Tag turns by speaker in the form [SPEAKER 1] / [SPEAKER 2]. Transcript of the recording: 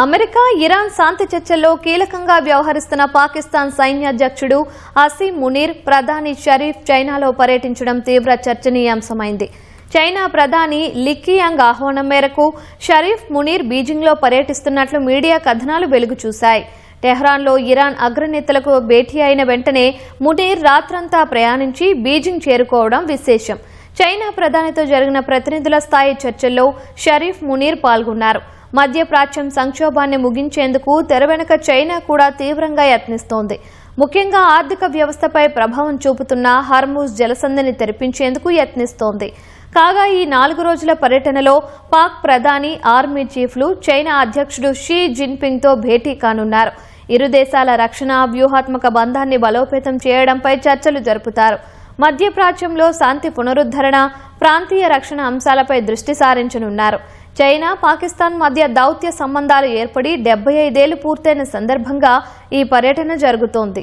[SPEAKER 1] America Iran శాంతి చర్చల్లో కీలకంగా వ్యవహరిస్తున్న పాకిస్తాన్ సైన్యాధ్యక్షుడు అసీం మునీర్ ప్రధాని షరీఫ్ చైనాలో పర్యటించడం తీవ్ర చర్చనీయాంశమైంది. చైనా ప్రధాని లికియాంగ్ ఆహ్వానం మేరకు షరీఫ్ మునీర్ బీజింగ్లో పర్యటిస్తున్నట్లు మీడియా కథనాలు వెలుగు చూశాయి. టెహ్రాన్లో ఇరాన్ అగ్రనేతలకు భేటీ అయిన వెంటనే మునీర్ రాత్రంతా ప్రయాణించి బీజింగ్ చేరుకోవడం విశేషం. చైనా ప్రధానితో జరిగిన ప్రతినిధుల స్థాయి చర్చల్లో షరీఫ్ మునీర్ పాల్గొన్నారు. మధ్యప్రాచ్యం సంక్షోభాన్ని ముగించేందుకు తెరవెనుక చైనా కూడా తీవ్రంగా యత్నిస్తోంది. ముఖ్యంగా ఆర్థిక వ్యవస్థపై ప్రభావం చూపుతున్న హర్ముజ్ జలసంధిని తెరిపించేందుకు యత్నిస్తోంది. కాగా ఈ 4 రోజుల పర్యటనలో పాక్ ప్రధాని, ఆర్మీ చీఫ్లు చైనా అధ్యక్షుడు షీ జిన్పింగ్తో భేటీ కానున్నారు. ఇరు దేశాల రక్షణ, వ్యూహాత్మక బంధాన్ని బలోపేతం చేయడంపై చర్చలు జరుపుతారు. మధ్యప్రాచ్యంలో శాంతి పునరుద్ధరణ, ప్రాంతీయ రక్షణ అంశాలపై దృష్టి సారించనున్నారు. చైనా, పాకిస్తాన్ మధ్య దౌత్య సంబంధాలు ఏర్పడి 75 ఏళ్లు పూర్తయిన సందర్భంగా ఈ పర్యటన జరుగుతోంది.